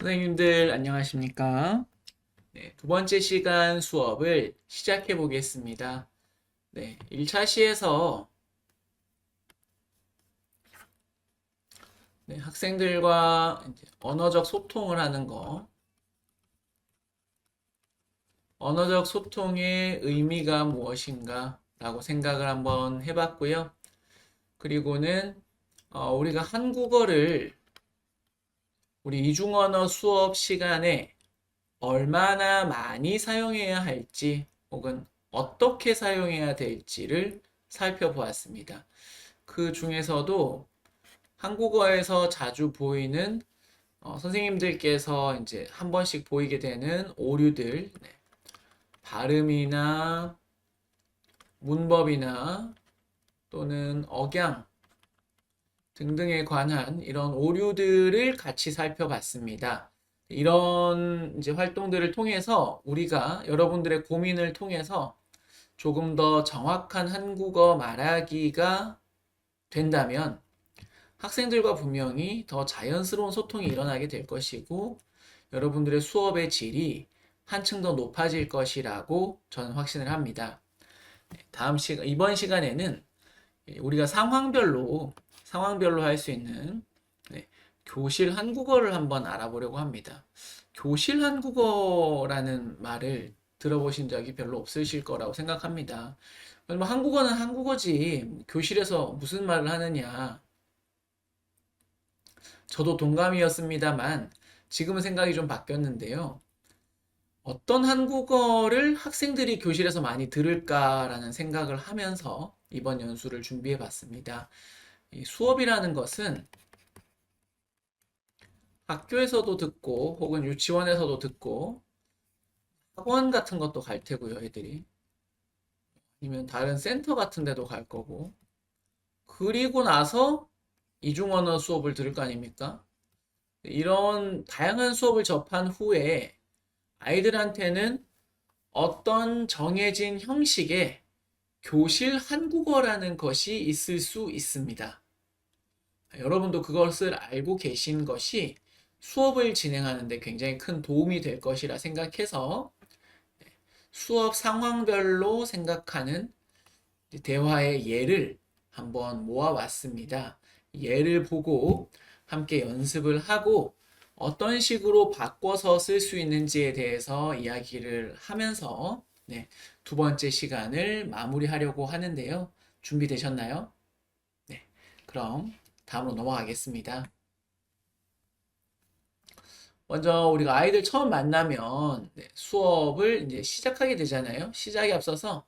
선생님들 안녕하십니까? 네, 두 번째 시간 수업을 시작해 보겠습니다. 네, 1차 시에서 학생들과 이제 언어적 소통을 하는 거, 언어적 소통의 의미가 무엇인가 라고 생각을 한번 해봤고요. 그리고는 우리가 한국어를 우리 이중언어 수업 시간에 얼마나 많이 사용해야 할지 혹은 어떻게 사용해야 될지를 살펴보았습니다. 그 중에서도 한국어에서 자주 보이는 선생님들께서 이제 한 번씩 보이게 되는 오류들, 발음이나 문법이나 또는 억양 등등에 관한 이런 오류들을 같이 살펴봤습니다. 이런 이제 활동들을 통해서 우리가 여러분들의 고민을 통해서 조금 더 정확한 한국어 말하기가 된다면 학생들과 분명히 더 자연스러운 소통이 일어나게 될 것이고 여러분들의 수업의 질이 한층 더 높아질 것이라고 저는 확신을 합니다. 이번 시간에는 우리가 상황별로 할 수 있는 교실 한국어를 한번 알아보려고 합니다. 교실 한국어라는 말을 들어보신 적이 별로 없으실 거라고 생각합니다. 뭐 한국어는 한국어지 교실에서 무슨 말을 하느냐. 저도 동감이었습니다만 지금은 생각이 좀 바뀌었는데요. 어떤 한국어를 학생들이 교실에서 많이 들을까라는 생각을 하면서 이번 연수를 준비해 봤습니다. 이 수업이라는 것은 학교에서도 듣고 혹은 유치원에서도 듣고 학원 같은 것도 갈 테고요, 애들이. 아니면 다른 센터 같은 데도 갈 거고. 그리고 나서 이중언어 수업을 들을 거 아닙니까? 이런 다양한 수업을 접한 후에 아이들한테는 어떤 정해진 형식의 교실 한국어라는 것이 있을 수 있습니다. 여러분도 그것을 알고 계신 것이 수업을 진행하는데 굉장히 큰 도움이 될 것이라 생각해서 수업 상황별로 생각하는 대화의 예를 한번 모아왔습니다. 예를 보고 함께 연습을 하고 어떤 식으로 바꿔서 쓸 수 있는지에 대해서 이야기를 하면서 두 번째 시간을 마무리하려고 하는데요. 준비되셨나요? 네, 그럼 다음으로 넘어가겠습니다. 먼저 우리가 아이들 처음 만나면 수업을 이제 시작하게 되잖아요. 시작에 앞서서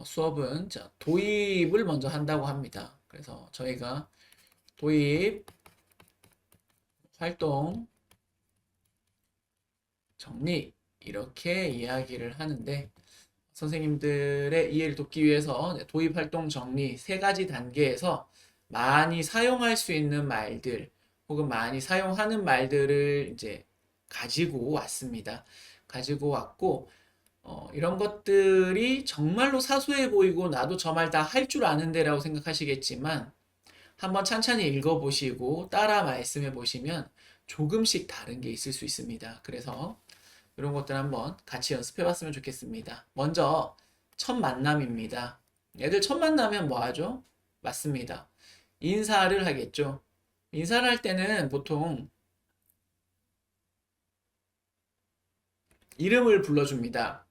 수업은 도입을 먼저 한다고 합니다. 그래서 저희가 도입, 활동, 정리 이렇게 이야기를 하는데 선생님들의 이해를 돕기 위해서 도입, 활동, 정리 세 가지 단계에서 많이 사용할 수 있는 말들 혹은 많이 사용하는 말들을 이제 가지고 왔습니다. 가지고 왔고 이런 것들이 정말로 사소해 보이고 나도 저 말 다 할 줄 아는데라고 생각하시겠지만 한번 찬찬히 읽어보시고 따라 말씀해 보시면 조금씩 다른 게 있을 수 있습니다. 그래서 이런 것들 한번 같이 연습해 봤으면 좋겠습니다. 먼저 첫 만남입니다. 애들 첫 만나면 뭐 하죠? 맞습니다. 인사를 하겠죠. 인사를 할 때는 보통 이름을 불러줍니다.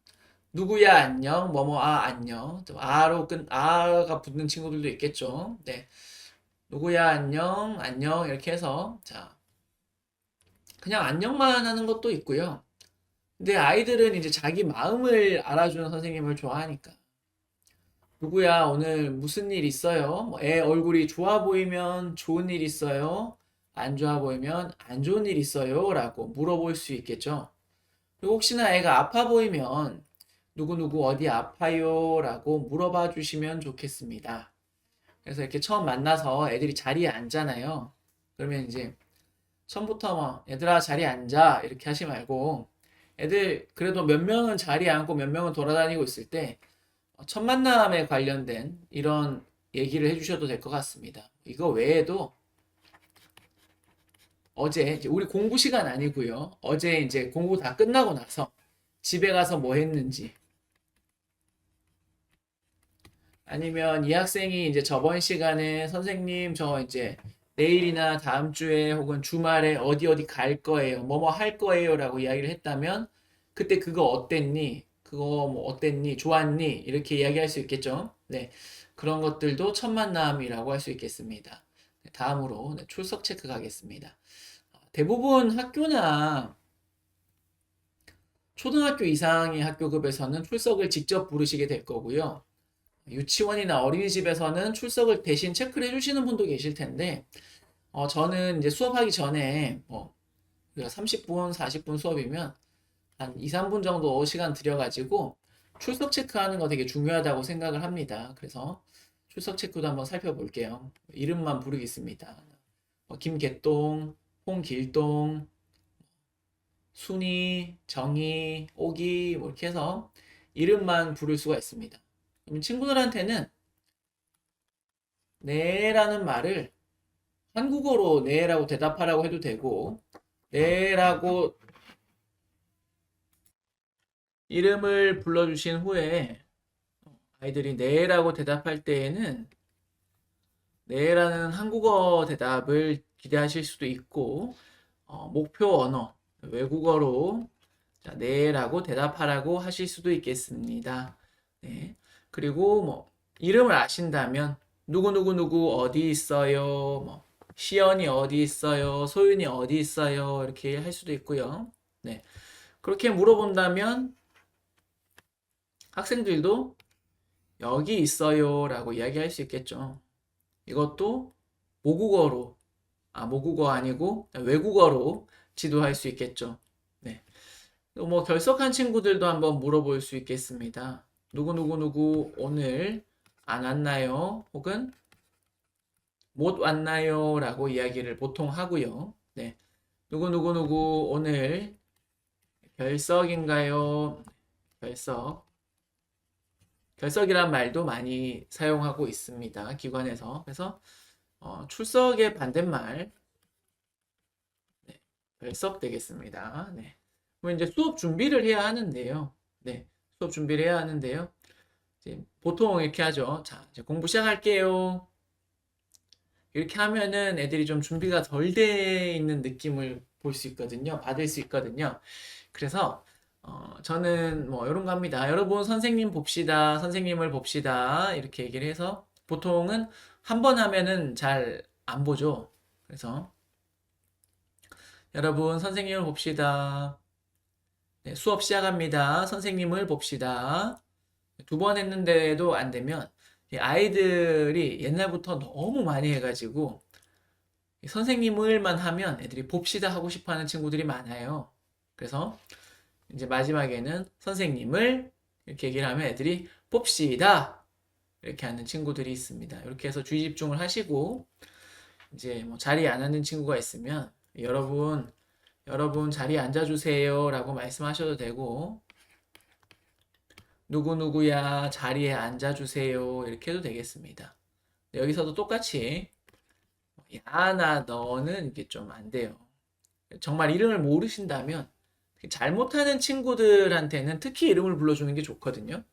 누구야 안녕, 뭐뭐아 안녕. 아가 붙는 친구들도 있겠죠. 네, 누구야 안녕, 안녕 이렇게 해서 자 그냥 안녕만 하는 것도 있고요. 근데 아이들은 이제 자기 마음을 알아주는 선생님을 좋아하니까 누구야 오늘 무슨 일 있어요? 뭐애 얼굴이 좋아 보이면 좋은 일 있어요? 안 좋아 보이면 안 좋은 일 있어요? 라고 물어볼 수 있겠죠. 그리고 혹시나 애가 아파 보이면 누구누구 어디 아파요? 라고 물어봐 주시면 좋겠습니다. 그래서 이렇게 처음 만나서 애들이 자리에 앉잖아요. 그러면 이제 처음부터 뭐 얘들아 자리에 앉아 이렇게 하지 말고 애들 그래도 몇 명은 자리에 앉고 몇 명은 돌아다니고 있을 때 첫 만남에 관련된 이런 얘기를 해주셔도 될 것 같습니다. 이거 외에도 어제 이제 우리 공부 시간 아니고요. 어제 이제 공부 다 끝나고 나서 집에 가서 뭐 했는지 아니면 이 학생이 이제 저번 시간에 선생님 저 이제 내일이나 다음 주에 혹은 주말에 어디 어디 갈 거예요. 뭐뭐 할 거예요라고 이야기를 했다면 그때 그거 어땠니? 그거 뭐 어땠니? 좋았니? 이렇게 이야기할 수 있겠죠. 네. 그런 것들도 첫 만남이라고 할 수 있겠습니다. 네, 다음으로 네, 출석 체크 가겠습니다. 대부분 학교나 초등학교 이상의 학교급에서는 출석을 직접 부르시게 될 거고요. 유치원이나 어린이집에서는 출석을 대신 체크를 해주시는 분도 계실 텐데, 저는 이제 수업하기 전에, 우리가 30분, 40분 수업이면 한 2, 3분 정도 시간 들여가지고 출석 체크하는 거 되게 중요하다고 생각을 합니다. 그래서 출석 체크도 한번 살펴볼게요. 이름만 부르겠습니다. 김개똥, 홍길동, 순이, 정이, 오기, 뭐 이렇게 해서 이름만 부를 수가 있습니다. 그럼 친구들한테는 네라는 말을 한국어로 네라고 대답하라고 해도 되고, 네라고 이름을 불러주신 후에 아이들이 네라고 대답할 때에는 네라는 한국어 대답을 기대하실 수도 있고, 목표 언어, 외국어로 자, 네라고 대답하라고 하실 수도 있겠습니다. 네. 그리고 뭐 이름을 아신다면 누구누구누구 어디 있어요? 뭐 시연이 어디 있어요? 소윤이 어디 있어요? 이렇게 할 수도 있고요. 네. 그렇게 물어본다면 학생들도 여기 있어요라고 이야기할 수 있겠죠. 이것도 모국어로 모국어 아니고 외국어로 지도할 수 있겠죠. 네. 뭐 결석한 친구들도 한번 물어볼 수 있겠습니다. 누구누구누구 오늘 안 왔나요? 혹은 못 왔나요? 라고 이야기를 보통 하고요. 네. 누구누구누구 오늘 결석인가요? 결석. 결석이란 말도 많이 사용하고 있습니다. 기관에서. 그래서 출석의 반대말 네, 결석 되겠습니다. 네. 그럼 이제 수업 준비를 해야 하는데요. 네. 수업 준비를 해야 하는데요. 이제 보통 이렇게 하죠. 자, 이제 공부 시작할게요. 이렇게 하면은 애들이 좀 준비가 덜 돼 있는 느낌을 볼 수 있거든요. 받을 수 있거든요. 그래서 저는 뭐 이런 거 합니다. 여러분 선생님 봅시다. 선생님을 봅시다. 이렇게 얘기를 해서 보통은 한 번 하면은 잘 안 보죠. 그래서 여러분 선생님을 봅시다. 네, 수업 시작합니다. 선생님을 봅시다. 두 번 했는데도 안 되면 이 아이들이 옛날부터 너무 많이 해가지고 선생님을만 하면 애들이 봅시다 하고 싶어 하는 친구들이 많아요. 그래서 이제 마지막에는 선생님을 이렇게 얘기를 하면 애들이 봅시다 이렇게 하는 친구들이 있습니다. 이렇게 해서 주의 집중을 하시고 이제 뭐 자리에 안 앉는 친구가 있으면 여러분 자리에 앉아주세요 라고 말씀하셔도 되고 누구누구야 자리에 앉아주세요 이렇게 해도 되겠습니다. 여기서도 똑같이 야나 너는 이게 좀 안 돼요. 정말 이름을 모르신다면 잘못하는 친구들한테는 특히 이름을 불러주는 게 좋거든요.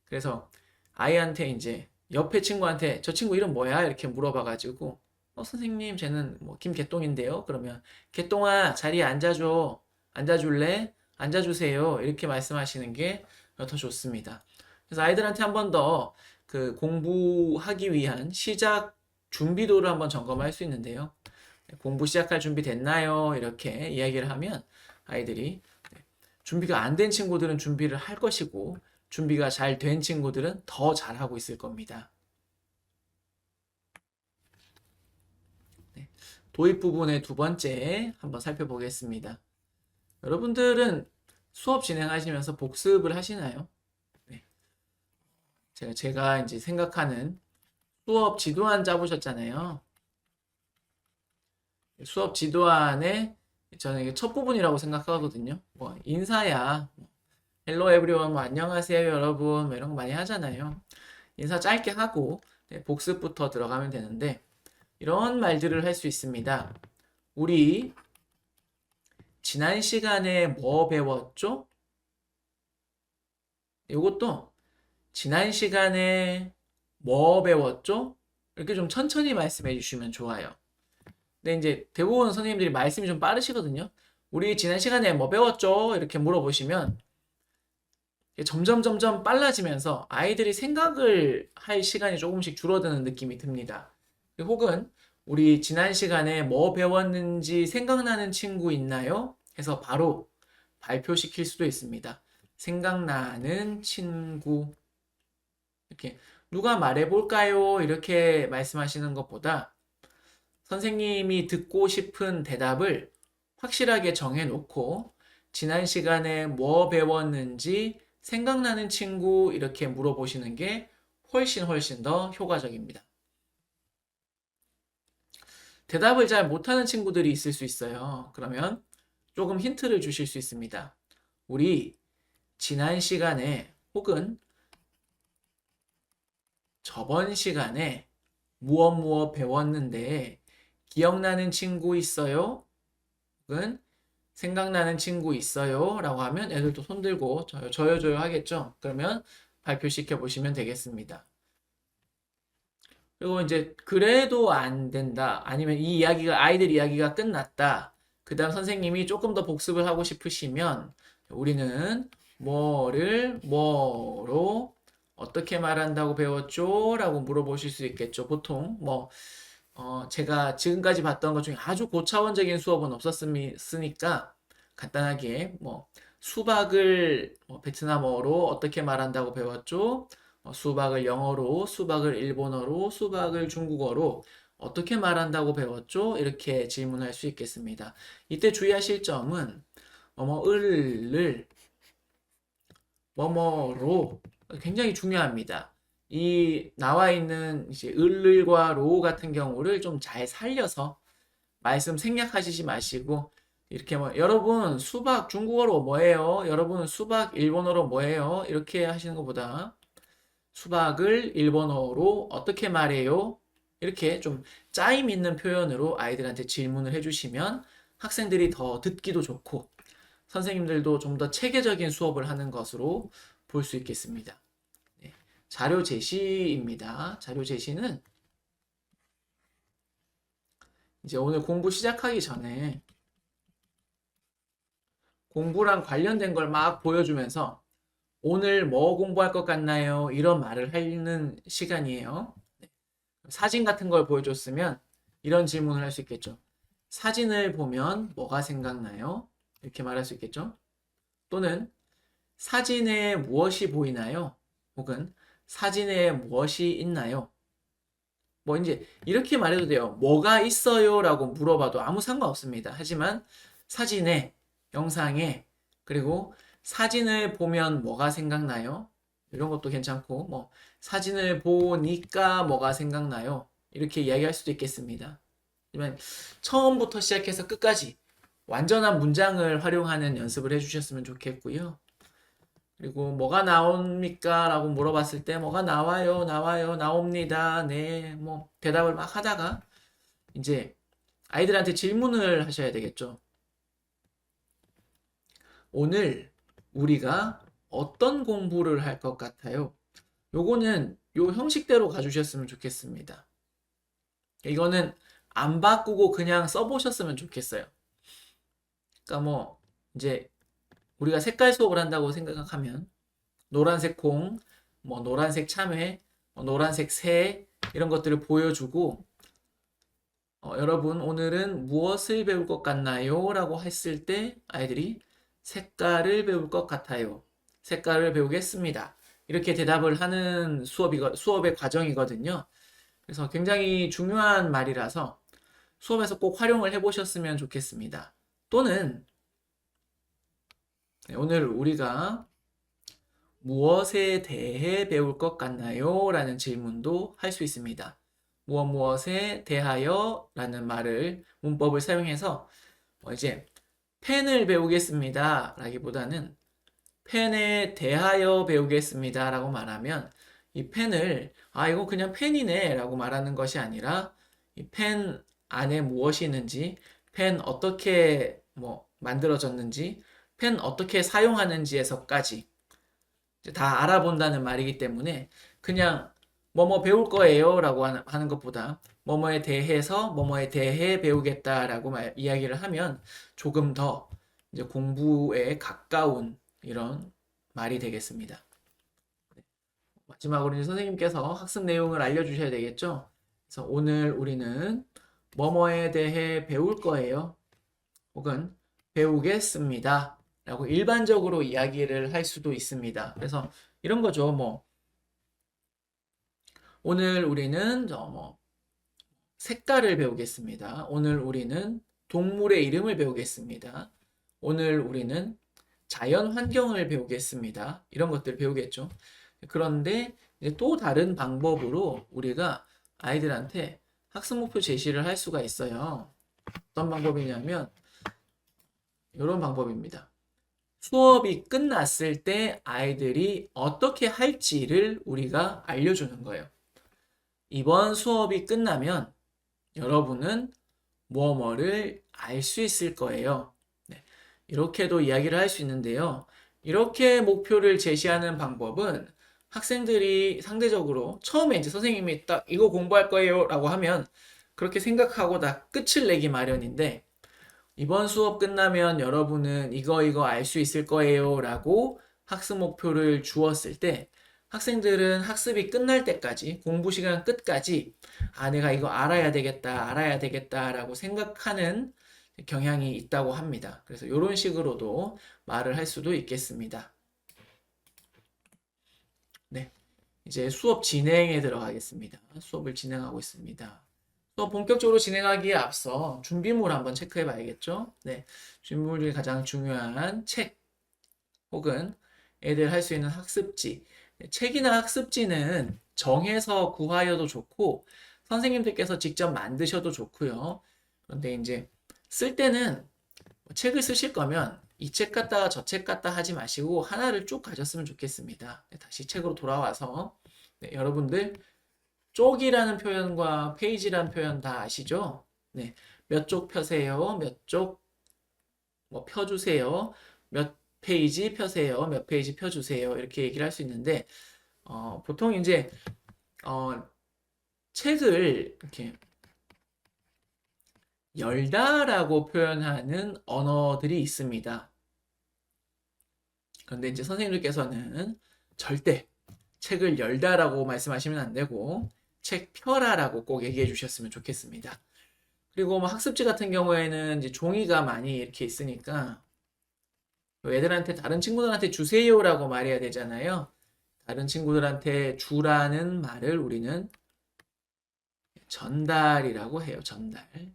그래서 아이한테 이제 옆에 친구한테 저 친구 이름 뭐야? 이렇게 물어봐가지고 선생님 쟤는 뭐 김개똥인데요. 그러면 개똥아 자리에 앉아줘. 앉아줄래? 앉아주세요. 이렇게 말씀하시는 게 더 좋습니다. 그래서 아이들한테 한 번 더 그 공부하기 위한 시작 준비도를 한번 점검할 수 있는데요. 공부 시작할 준비 됐나요? 이렇게 이야기를 하면 아이들이 준비가 안 된 친구들은 준비를 할 것이고 준비가 잘 된 친구들은 더 잘하고 있을 겁니다. 네. 도입 부분의 두 번째 한번 살펴보겠습니다. 여러분들은 수업 진행하시면서 복습을 하시나요? 네. 제가 이제 생각하는 수업 지도안 짜보셨잖아요. 수업 지도안에 저는 이게 첫 부분이라고 생각하거든요. 뭐 인사야. 헬로 에브리원 뭐 안녕하세요 여러분 뭐 이런 거 많이 하잖아요. 인사 짧게 하고 네, 복습부터 들어가면 되는데 이런 말들을 할 수 있습니다. 우리 지난 시간에 뭐 배웠죠? 이것도 지난 시간에 뭐 배웠죠? 이렇게 좀 천천히 말씀해 주시면 좋아요. 근데 이제 대부분 선생님들이 말씀이 좀 빠르시거든요. 우리 지난 시간에 뭐 배웠죠? 이렇게 물어보시면 점점 빨라지면서 아이들이 생각을 할 시간이 조금씩 줄어드는 느낌이 듭니다. 혹은 우리 지난 시간에 뭐 배웠는지 생각나는 친구 있나요? 해서 바로 발표시킬 수도 있습니다. 생각나는 친구. 이렇게 누가 말해볼까요? 이렇게 말씀하시는 것보다 선생님이 듣고 싶은 대답을 확실하게 정해놓고 지난 시간에 뭐 배웠는지 생각나는 친구 이렇게 물어보시는 게 훨씬 더 효과적입니다. 대답을 잘 못하는 친구들이 있을 수 있어요. 그러면 조금 힌트를 주실 수 있습니다. 우리 지난 시간에 혹은 저번 시간에 무엇 배웠는데 기억나는 친구 있어요? 혹은 생각나는 친구 있어요? 라고 하면 애들도 손들고 저요 하겠죠? 그러면 발표시켜 보시면 되겠습니다. 그리고 이제 그래도 안 된다. 아니면 이 이야기가 아이들 이야기가 끝났다. 그 다음 선생님이 조금 더 복습을 하고 싶으시면 우리는 뭐로 어떻게 말한다고 배웠죠? 라고 물어보실 수 있겠죠. 보통 제가 지금까지 봤던 것 중에 아주 고차원적인 수업은 없었으니까 간단하게 수박을 베트남어로 어떻게 말한다고 배웠죠? 수박을 영어로, 수박을 일본어로, 수박을 중국어로 어떻게 말한다고 배웠죠? 이렇게 질문할 수 있겠습니다. 이때 주의하실 점은 뭐뭐을 뭐뭐로 굉장히 중요합니다. 이 나와 있는 이제 을과 로 같은 경우를 좀 잘 살려서 말씀 생략하시지 마시고 이렇게 여러분 수박 중국어로 뭐예요? 여러분 수박 일본어로 뭐예요? 이렇게 하시는 것보다 수박을 일본어로 어떻게 말해요? 이렇게 좀 짜임 있는 표현으로 아이들한테 질문을 해주시면 학생들이 더 듣기도 좋고 선생님들도 좀 더 체계적인 수업을 하는 것으로 볼 수 있겠습니다. 네. 자료 제시입니다. 자료 제시는 이제 오늘 공부 시작하기 전에 공부랑 관련된 걸 막 보여주면서 오늘 뭐 공부할 것 같나요? 이런 말을 하는 시간이에요. 네. 사진 같은 걸 보여줬으면 이런 질문을 할 수 있겠죠. 사진을 보면 뭐가 생각나요? 이렇게 말할 수 있겠죠. 또는 사진에 무엇이 보이나요? 혹은 사진에 무엇이 있나요? 이제 이렇게 말해도 돼요. 뭐가 있어요? 라고 물어봐도 아무 상관없습니다. 하지만 사진에, 영상에, 그리고 사진을 보면 뭐가 생각나요? 이런 것도 괜찮고, 사진을 보니까 뭐가 생각나요? 이렇게 이야기할 수도 있겠습니다. 하지만 처음부터 시작해서 끝까지 완전한 문장을 활용하는 연습을 해주셨으면 좋겠고요. 그리고 뭐가 나옵니까? 라고 물어봤을 때 뭐가 나와요, 나옵니다. 네, 대답을 막 하다가 이제 아이들한테 질문을 하셔야 되겠죠. 오늘 우리가 어떤 공부를 할 것 같아요? 요거는 요 형식대로 가주셨으면 좋겠습니다. 이거는 안 바꾸고 그냥 써보셨으면 좋겠어요. 그러니까 이제 우리가 색깔 수업을 한다고 생각하면 노란색 공, 노란색 참외, 노란색 새 이런 것들을 보여주고 여러분 오늘은 무엇을 배울 것 같나요? 라고 했을 때 아이들이 색깔을 배울 것 같아요. 색깔을 배우겠습니다. 이렇게 대답을 하는 수업의 과정이거든요. 그래서 굉장히 중요한 말이라서 수업에서 꼭 활용을 해보셨으면 좋겠습니다. 또는 오늘 우리가 무엇에 대해 배울 것 같나요? 라는 질문도 할 수 있습니다. 무엇에 대하여 라는 문법을 사용해서 이제 펜을 배우겠습니다 라기보다는 펜에 대하여 배우겠습니다 라고 말하면 이 펜을 이거 그냥 펜이네 라고 말하는 것이 아니라 이 펜 안에 무엇이 있는지 펜 어떻게 만들어졌는지, 펜 어떻게 사용하는지에서까지 다 알아본다는 말이기 때문에 그냥 뭐뭐 배울 거예요 라고 하는 것보다 뭐뭐에 대해서 뭐뭐에 대해 배우겠다라고 이야기를 하면 조금 더 이제 공부에 가까운 이런 말이 되겠습니다. 마지막으로 이제 선생님께서 학습 내용을 알려주셔야 되겠죠? 그래서 오늘 우리는 뭐뭐에 대해 배울 거예요. 혹은 배우겠습니다. 라고 일반적으로 이야기를 할 수도 있습니다. 그래서 이런 거죠. 뭐 오늘 우리는 색깔을 배우겠습니다. 오늘 우리는 동물의 이름을 배우겠습니다. 오늘 우리는 자연 환경을 배우겠습니다. 이런 것들을 배우겠죠. 그런데 이제 또 다른 방법으로 우리가 아이들한테 학습 목표 제시를 할 수가 있어요. 어떤 방법이냐면 이런 방법입니다. 수업이 끝났을 때 아이들이 어떻게 할지를 우리가 알려주는 거예요. 이번 수업이 끝나면 여러분은 뭐뭐를 알 수 있을 거예요. 네, 이렇게도 이야기를 할 수 있는데요. 이렇게 목표를 제시하는 방법은 학생들이 상대적으로 처음에 이제 선생님이 딱 이거 공부할 거예요 라고 하면 그렇게 생각하고 다 끝을 내기 마련인데 이번 수업 끝나면 여러분은 이거 알 수 있을 거예요 라고 학습 목표를 주었을 때 학생들은 학습이 끝날 때까지 공부 시간 끝까지 내가 이거 알아야 되겠다 라고 생각하는 경향이 있다고 합니다. 그래서 이런 식으로도 말을 할 수도 있겠습니다. 네, 이제 수업 진행에 들어가겠습니다. 수업을 진행하고 있습니다. 또 본격적으로 진행하기에 앞서 준비물 한번 체크해 봐야겠죠? 네. 준비물 중에 가장 중요한 책 혹은 애들 할 수 있는 학습지. 책이나 학습지는 정해서 구하여도 좋고 선생님들께서 직접 만드셔도 좋고요. 그런데 이제 쓸 때는 책을 쓰실 거면 이 책 갖다가 저 책 갖다 하지 마시고 하나를 쭉 가졌으면 좋겠습니다. 네, 다시 책으로 돌아와서 네, 여러분들 쪽이라는 표현과 페이지라는 표현 다 아시죠? 네. 몇 쪽 펴세요. 몇 쪽 뭐 펴주세요. 몇 페이지 펴세요. 몇 페이지 펴주세요. 이렇게 얘기를 할 수 있는데 보통 이제 어, 책을 이렇게 열다라고 표현하는 언어들이 있습니다. 그런데 이제 선생님들께서는 절대 책을 열다라고 말씀하시면 안 되고 책 펴라라고 꼭 얘기해 주셨으면 좋겠습니다. 그리고 뭐 학습지 같은 경우에는 이제 종이가 많이 이렇게 있으니까 애들한테 다른 친구들한테 주세요라고 말해야 되잖아요. 다른 친구들한테 주라는 말을 우리는 전달이라고 해요.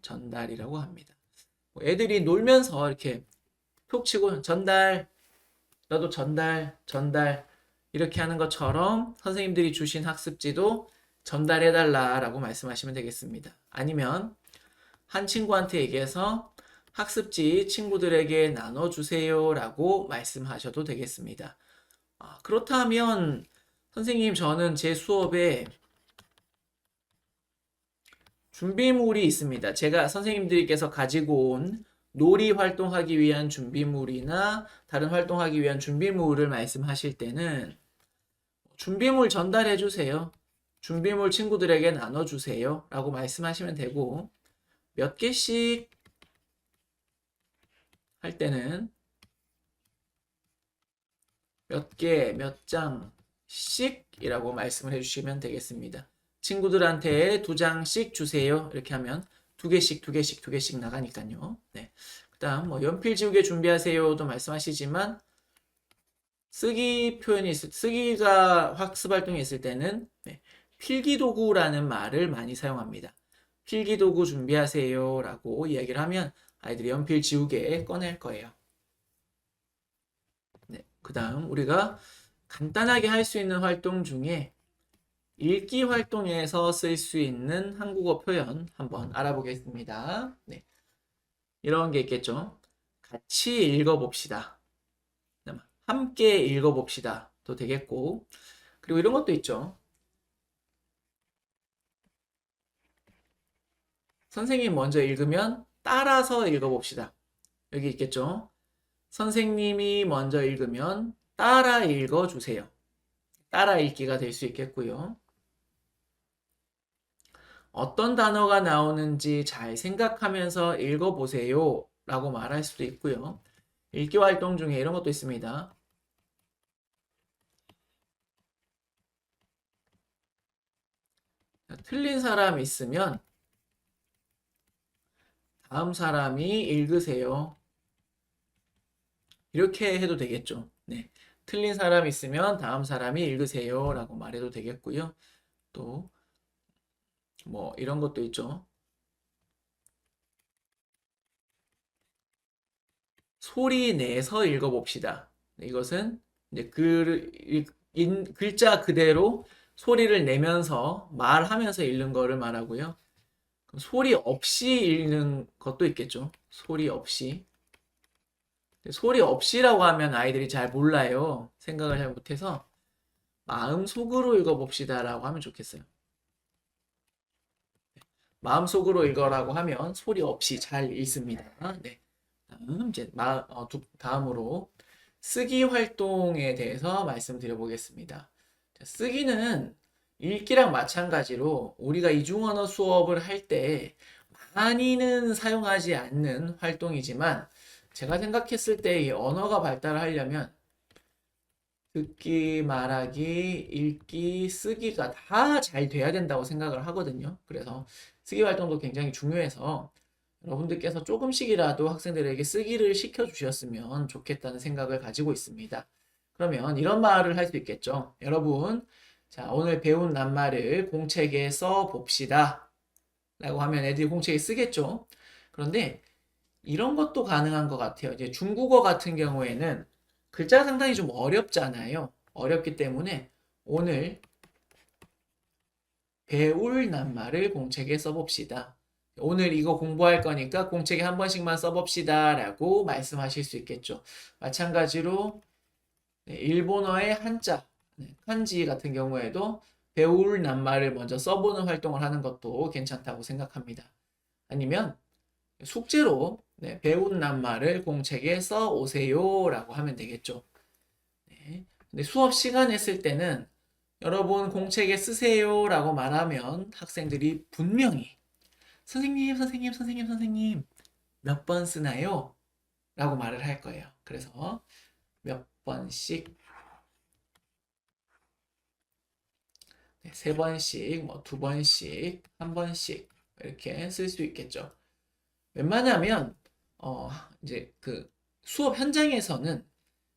전달이라고 합니다. 뭐 애들이 놀면서 이렇게 톡 치고 전달, 너도 전달 이렇게 하는 것처럼 선생님들이 주신 학습지도 전달해달라라고 말씀하시면 되겠습니다. 아니면 한 친구한테 얘기해서 학습지 친구들에게 나눠주세요라고 말씀하셔도 되겠습니다. 그렇다면 선생님 저는 제 수업에 준비물이 있습니다. 제가 선생님들께서 가지고 온 놀이 활동하기 위한 준비물이나 다른 활동하기 위한 준비물을 말씀하실 때는 준비물 전달해 주세요. 준비물 친구들에게 나눠주세요. 라고 말씀하시면 되고 몇 개씩 할 때는 몇 개, 몇 장씩이라고 말씀을 해주시면 되겠습니다. 친구들한테 2장씩 주세요. 이렇게 하면 2개씩 나가니까요. 네. 그 다음, 뭐, 연필 지우개 준비하세요도 말씀하시지만, 쓰기가 학습 활동이 있을 때는, 네, 필기도구라는 말을 많이 사용합니다. 필기도구 준비하세요. 라고 이야기를 하면 아이들이 연필 지우개 꺼낼 거예요. 네, 그 다음, 우리가 간단하게 할 수 있는 활동 중에 읽기 활동에서 쓸 수 있는 한국어 표현 한번 알아보겠습니다. 네. 이런 게 있겠죠. 같이 읽어봅시다. 함께 읽어봅시다. 도 되겠고. 그리고 이런 것도 있죠. 선생님 먼저 읽으면 따라서 읽어봅시다. 여기 있겠죠? 선생님이 먼저 읽으면 따라 읽어주세요. 따라 읽기가 될 수 있겠고요. 어떤 단어가 나오는지 잘 생각하면서 읽어보세요. 라고 말할 수도 있고요. 읽기 활동 중에 이런 것도 있습니다. 틀린 사람 있으면 다음 사람이 읽으세요. 이렇게 해도 되겠죠. 네. 틀린 사람 있으면 다음 사람이 읽으세요. 라고 말해도 되겠고요. 또, 뭐, 이런 것도 있죠. 소리 내서 읽어봅시다. 네, 이것은 이제 글자 그대로 소리를 내면서 말하면서 읽는 거를 말하고요. 소리 없이 읽는 것도 있겠죠. 소리 없이. 소리 없이라고 하면 아이들이 잘 몰라요. 생각을 잘 못해서 마음속으로 읽어봅시다라고 하면 좋겠어요. 마음속으로 읽어라고 하면 소리 없이 잘 읽습니다. 네. 다음으로 쓰기 활동에 대해서 말씀드려 보겠습니다. 쓰기는 읽기랑 마찬가지로 우리가 이중언어 수업을 할 때 많이는 사용하지 않는 활동이지만 제가 생각했을 때 이 언어가 발달하려면 듣기, 말하기, 읽기, 쓰기가 다 잘 돼야 된다고 생각을 하거든요. 그래서 쓰기 활동도 굉장히 중요해서 여러분들께서 조금씩이라도 학생들에게 쓰기를 시켜주셨으면 좋겠다는 생각을 가지고 있습니다. 그러면 이런 말을 할 수 있겠죠. 여러분, 자, 오늘 배운 낱말을 공책에 써 봅시다. 라고 하면 애들이 공책에 쓰겠죠. 그런데 이런 것도 가능한 것 같아요. 이제 중국어 같은 경우에는 글자가 상당히 좀 어렵잖아요. 어렵기 때문에 오늘 배울 낱말을 공책에 써봅시다. 오늘 이거 공부할 거니까 공책에 한 번씩만 써봅시다 라고 말씀하실 수 있겠죠. 마찬가지로 일본어의 한자, kanji 같은 경우에도 배울 낱말을 먼저 써보는 활동을 하는 것도 괜찮다고 생각합니다. 아니면 숙제로 배운 낱말을 공책에 써 오세요 라고 하면 되겠죠. 네. 근데 수업 시간 했을 때는 여러분 공책에 쓰세요 라고 말하면 학생들이 분명히 선생님, 선생님, 선생님, 선생님 몇 번 쓰나요? 라고 말을 할 거예요. 그래서 몇 번씩, 네, 세 번씩, 뭐 두 번씩, 한 번씩 이렇게 쓸 수 있겠죠. 웬만하면 어, 이제 그 수업 현장에서는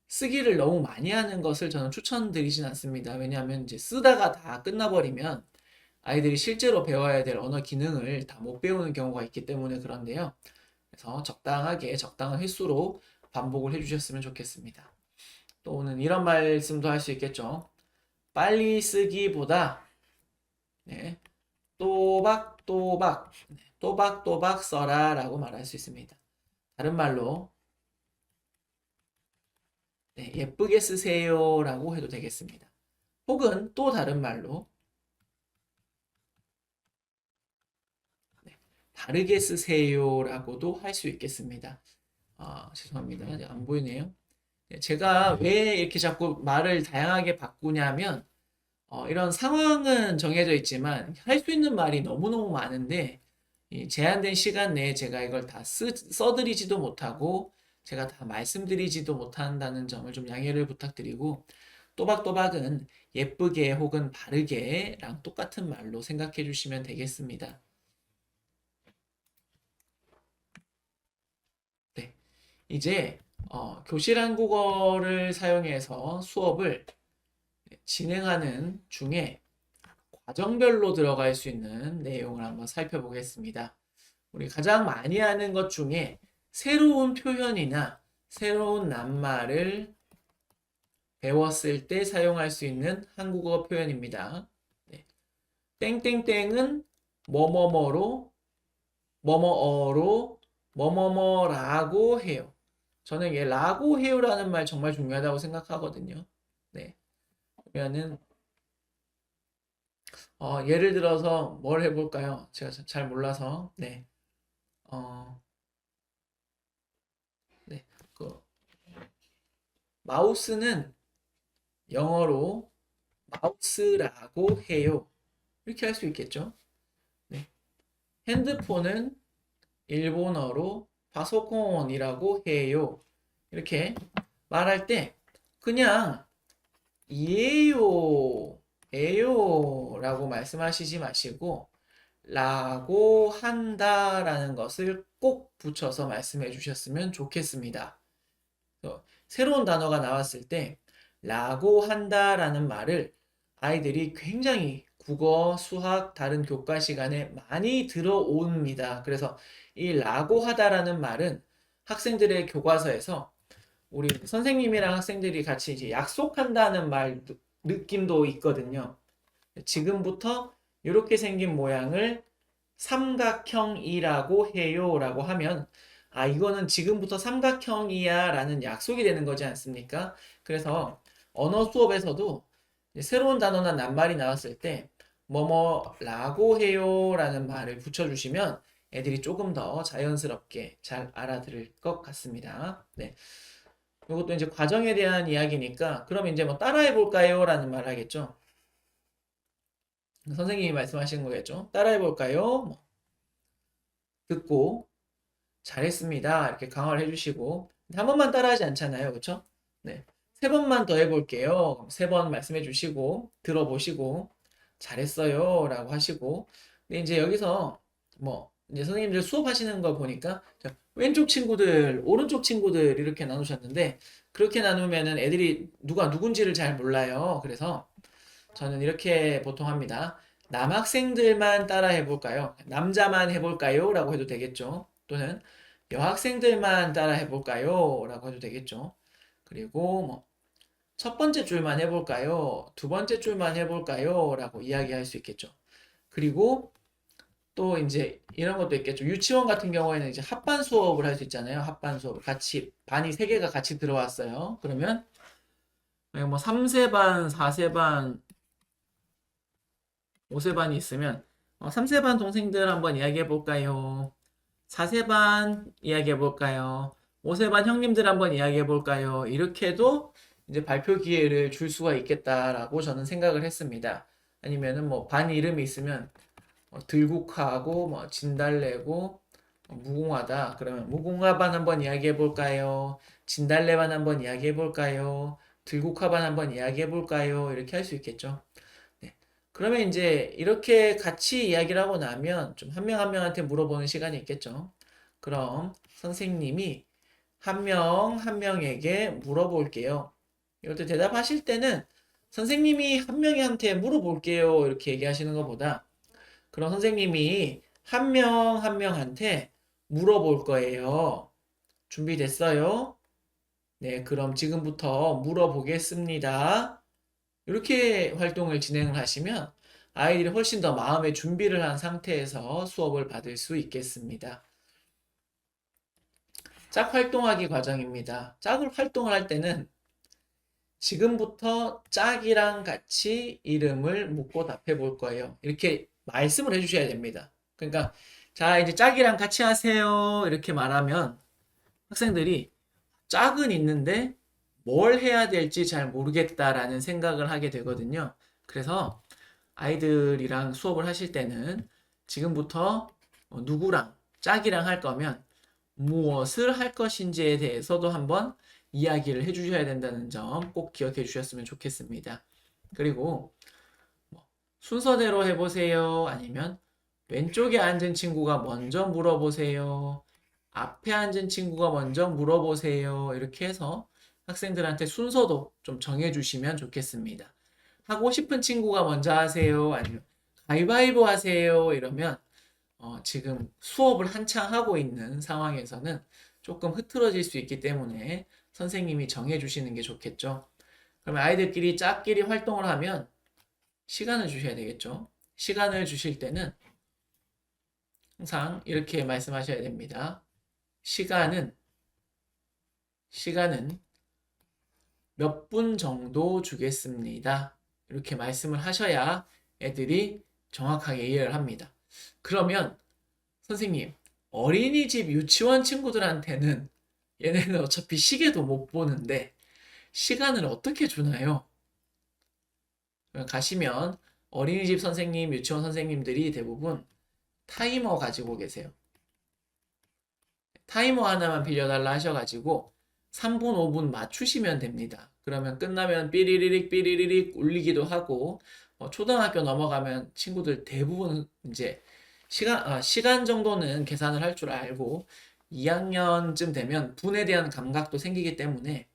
쓰기를 너무 많이 하는 것을 저는 추천드리진 않습니다. 왜냐하면 이제 쓰다가 다 끝나버리면 아이들이 실제로 배워야 될 언어 기능을 다 못 배우는 경우가 있기 때문에 그런데요. 그래서 적당하게 적당한 횟수로 반복을 해주셨으면 좋겠습니다. 또는 이런 말씀도 할 수 있겠죠. 빨리 쓰기보다 네, 또박또박 또박또박 써라 라고 말할 수 있습니다. 다른 말로 네, 예쁘게 쓰세요 라고 해도 되겠습니다. 혹은 또 다른 말로 네, 다르게 쓰세요 라고도 할 수 있겠습니다. 아, 죄송합니다. 아직 안 보이네요. 네, 제가 왜 이렇게 자꾸 말을 다양하게 바꾸냐면 이런 상황은 정해져 있지만 할 수 있는 말이 너무너무 많은데 이 제한된 시간 내에 제가 이걸 다 써드리지도 못하고 제가 다 말씀드리지도 못한다는 점을 좀 양해를 부탁드리고 또박또박은 예쁘게 혹은 바르게랑 똑같은 말로 생각해 주시면 되겠습니다. 네. 이제 교실 한국어를 사용해서 수업을 진행하는 중에 과정별로 들어갈 수 있는 내용을 한번 살펴보겠습니다. 우리 가장 많이 하는 것 중에 새로운 표현이나 새로운 낱말을 배웠을 때 사용할 수 있는 한국어 표현입니다. 네. 땡땡땡은 뭐뭐뭐로, 뭐뭐어로, 뭐뭐뭐라고 해요. 저는 얘 라고 해요라는 말 정말 중요하다고 생각하거든요. 네. 그러면은 예를 들어서 뭘 해볼까요? 제가 잘 몰라서. 네. 어, 마우스는 영어로 마우스라고 해요. 이렇게 할 수 있겠죠. 네. 핸드폰은 일본어로 파소콘이라고 해요. 이렇게 말할 때 그냥 이에요, 에요 라고 말씀하시지 마시고 라고 한다라는 것을 꼭 붙여서 말씀해 주셨으면 좋겠습니다. 새로운 단어가 나왔을 때 라고 한다라는 말을 아이들이 굉장히 국어, 수학, 다른 교과 시간에 많이 들어옵니다. 그래서 이 라고 하다라는 말은 학생들의 교과서에서 우리 선생님이랑 학생들이 같이 이제 약속한다는 말 느낌도 있거든요. 지금부터 이렇게 생긴 모양을 삼각형이라고 해요 라고 하면 아 이거는 지금부터 삼각형이야 라는 약속이 되는 거지 않습니까? 그래서 언어 수업에서도 새로운 단어나 낱말이 나왔을 때 뭐뭐라고 해요 라는 말을 붙여주시면 애들이 조금 더 자연스럽게 잘 알아들을 것 같습니다. 네. 이것도 이제 과정에 대한 이야기니까 그럼 이제 뭐 따라해 볼까요? 라는 말 하겠죠. 선생님이 말씀하시는 거겠죠. 따라해 볼까요? 뭐 듣고 잘했습니다. 이렇게 강화를 해주시고 한 번만 따라하지 않잖아요. 그렇죠? 네. 세 번만 더 해볼게요. 세 번 말씀해 주시고 들어보시고 잘했어요. 라고 하시고 근데 이제 여기서 뭐 이제 선생님들 수업하시는 거 보니까 왼쪽 친구들, 오른쪽 친구들 이렇게 나누셨는데 그렇게 나누면은 애들이 누가 누군지를 잘 몰라요. 그래서 저는 이렇게 보통 합니다. 남학생들만 따라 해볼까요? 남자만 해볼까요? 라고 해도 되겠죠. 또는 여학생들만 따라 해볼까요? 라고 해도 되겠죠. 그리고 뭐 첫 번째 줄만 해볼까요? 두 번째 줄만 해볼까요? 라고 이야기할 수 있겠죠. 그리고 또 이제 이런 것도 있겠죠. 유치원 같은 경우에는 이제 합반 수업을 할 수 있잖아요. 합반 수업을 같이 반이 세 개가 같이 들어왔어요. 그러면 뭐 3세 반, 4세 반, 5세 반이 있으면 3세 반 동생들 한번 이야기해 볼까요? 4세 반 이야기해 볼까요? 5세 반 형님들 한번 이야기해 볼까요? 이렇게도 이제 발표 기회를 줄 수가 있겠다라고 저는 생각을 했습니다. 아니면은 뭐 반 이름이 있으면 들국화하고 뭐 진달래고 무궁화다. 그러면 무궁화반 한번 이야기해 볼까요? 진달래반 한번 이야기해 볼까요? 들국화반 한번 이야기해 볼까요? 이렇게 할 수 있겠죠. 네. 그러면 이제 이렇게 같이 이야기를 하고 나면 좀 한 명 한 명한테 물어보는 시간이 있겠죠. 그럼 선생님이 한 명 한 명에게 물어볼게요. 이럴 때 대답하실 때는 선생님이 한 명한테 물어볼게요. 이렇게 얘기하시는 것보다 그럼 선생님이 한 명 한 명한테 물어볼 거예요. 준비됐어요? 네, 그럼 지금부터 물어보겠습니다. 이렇게 활동을 진행을 하시면 아이들이 훨씬 더 마음의 준비를 한 상태에서 수업을 받을 수 있겠습니다. 짝 활동하기 과정입니다. 짝을 활동을 할 때는 지금부터 짝이랑 같이 이름을 묻고 답해 볼 거예요. 이렇게 말씀을 해주셔야 됩니다. 그러니까 자 이제 짝이랑 같이 하세요. 이렇게 말하면 학생들이 짝은 있는데 뭘 해야 될지 잘 모르겠다라는 생각을 하게 되거든요. 그래서 아이들이랑 수업을 하실 때는 지금부터 누구랑 짝이랑 할 거면 무엇을 할 것인지에 대해서도 한번 이야기를 해 주셔야 된다는 점 꼭 기억해 주셨으면 좋겠습니다. 그리고 뭐 순서대로 해보세요. 아니면 왼쪽에 앉은 친구가 먼저 물어보세요. 앞에 앉은 친구가 먼저 물어보세요. 이렇게 해서 학생들한테 순서도 좀 정해주시면 좋겠습니다. 하고 싶은 친구가 먼저 하세요. 아니면 가위바위보 하세요. 이러면 지금 수업을 한창 하고 있는 상황에서는 조금 흐트러질 수 있기 때문에 선생님이 정해주시는 게 좋겠죠. 그러면 아이들끼리 짝끼리 활동을 하면 시간을 주셔야 되겠죠. 시간을 주실 때는 항상 이렇게 말씀하셔야 됩니다. 시간은 몇 분 정도 주겠습니다. 이렇게 말씀을 하셔야 애들이 정확하게 이해를 합니다. 그러면 선생님, 어린이집 유치원 친구들한테는 얘네는 어차피 시계도 못 보는데 시간을 어떻게 주나요? 가시면 어린이집 선생님, 유치원 선생님들이 대부분 타이머 가지고 계세요. 타이머 하나만 빌려달라 하셔가지고 3분, 5분 맞추시면 됩니다. 그러면 끝나면 삐리리릭 삐리리릭 울리기도 하고 초등학교 넘어가면 친구들 대부분 이제 시간 정도는 계산을 할 줄 알고 2학년쯤 되면 분에 대한 감각도 생기기 때문에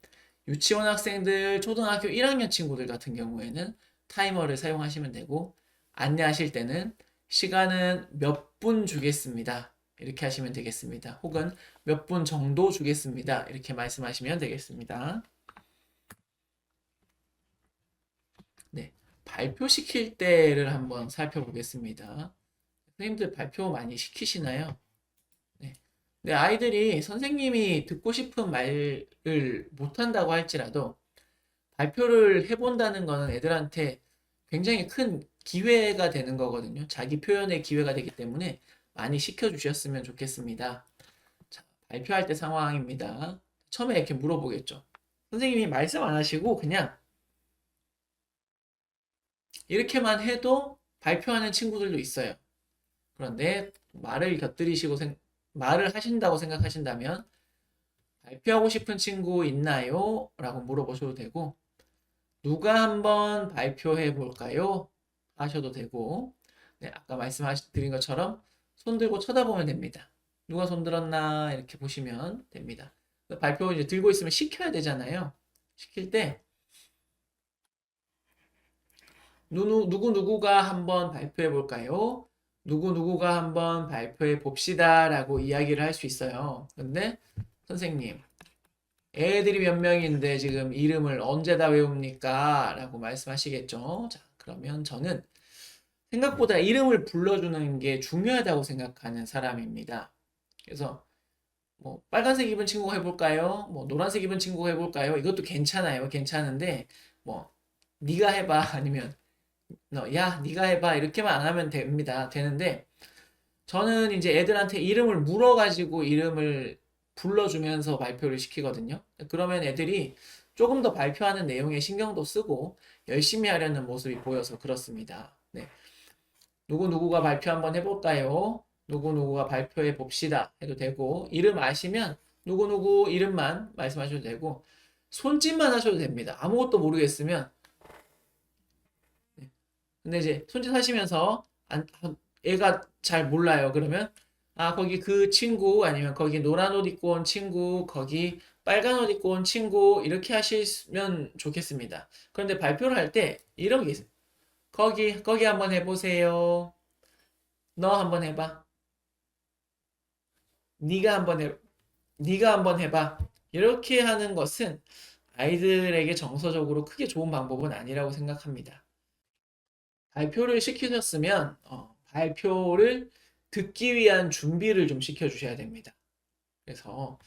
유치원 학생들, 초등학교 1학년 친구들 같은 경우에는 타이머를 사용하시면 되고 안내하실 때는 시간은 몇 분 주겠습니다. 이렇게 하시면 되겠습니다. 혹은 몇 분 정도 주겠습니다. 이렇게 말씀하시면 되겠습니다. 네, 발표시킬 때를 한번 살펴보겠습니다. 선생님들 발표 많이 시키시나요? 네. 네, 아이들이 선생님이 듣고 싶은 말을 못한다고 할지라도 발표를 해본다는 거는 애들한테 굉장히 큰 기회가 되는 거거든요. 자기 표현의 기회가 되기 때문에 많이 시켜주셨으면 좋겠습니다. 자, 발표할 때 상황입니다. 처음에 이렇게 물어보겠죠. 선생님이 말씀 안 하시고 그냥 이렇게만 해도 발표하는 친구들도 있어요. 그런데 말을 곁들이시고 말을 하신다고 생각하신다면 발표하고 싶은 친구 있나요? 라고 물어보셔도 되고 누가 한번 발표해 볼까요? 하셔도 되고 네, 아까 말씀드린 것처럼 손 들고 쳐다보면 됩니다. 누가 손 들었나 이렇게 보시면 됩니다. 발표 이제 들고 있으면 시켜야 되잖아요. 시킬 때 누구누구가 한번 발표해 볼까요? 누구누구가 한번 발표해 봅시다 라고 이야기를 할 수 있어요. 근데 선생님 애들이 몇 명인데 지금 이름을 언제 다 외웁니까? 라고 말씀하시겠죠. 자, 그러면 저는 생각보다 이름을 불러주는 게 중요하다고 생각하는 사람입니다. 그래서 뭐 빨간색 입은 친구 해볼까요? 뭐 노란색 입은 친구 해볼까요? 이것도 괜찮아요. 괜찮은데 뭐 네가 해봐 아니면 야 네가 해봐 이렇게만 안 하면 됩니다. 되는데 저는 이제 애들한테 이름을 물어가지고 이름을 불러주면서 발표를 시키거든요. 그러면 애들이 조금 더 발표하는 내용에 신경도 쓰고 열심히 하려는 모습이 보여서 그렇습니다. 네. 누구누구가 발표 한번 해볼까요? 누구누구가 발표해 봅시다 해도 되고 이름 아시면 누구누구 이름만 말씀하셔도 되고 손짓만 하셔도 됩니다. 아무것도 모르겠으면 네. 근데 이제 손짓 하시면서 애가 잘 몰라요. 그러면 아 거기 그 친구 아니면 거기 노란 옷 입고 온 친구 거기 빨간 옷 입고 온 친구 이렇게 하시면 좋겠습니다. 그런데 발표를 할 때 이런 게 있어요. 거기 한번 해보세요. 너 한번 해봐. 네가 한번 해. 네가 한번 해봐. 이렇게 하는 것은 아이들에게 정서적으로 크게 좋은 방법은 아니라고 생각합니다. 발표를 시키셨으면 발표를 듣기 위한 준비를 좀 시켜주셔야 됩니다. 그래서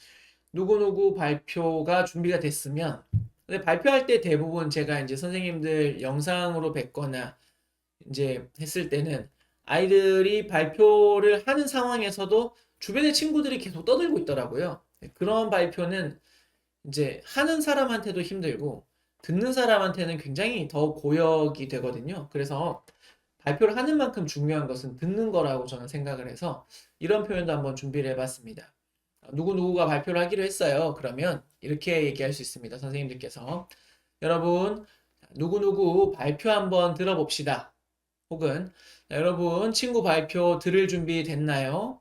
누구누구 발표가 준비가 됐으면 근데 발표할 때 대부분 제가 이제 선생님들 영상으로 뵙거나 이제 했을 때는 아이들이 발표를 하는 상황에서도 주변의 친구들이 계속 떠들고 있더라고요. 그런 발표는 이제 하는 사람한테도 힘들고 듣는 사람한테는 굉장히 더 고역이 되거든요. 그래서 발표를 하는 만큼 중요한 것은 듣는 거라고 저는 생각을 해서 이런 표현도 한번 준비를 해봤습니다. 누구누구가 발표를 하기로 했어요. 그러면 이렇게 얘기할 수 있습니다. 선생님들께서 여러분 누구누구 발표 한번 들어봅시다. 혹은 여러분 친구 발표 들을 준비 됐나요?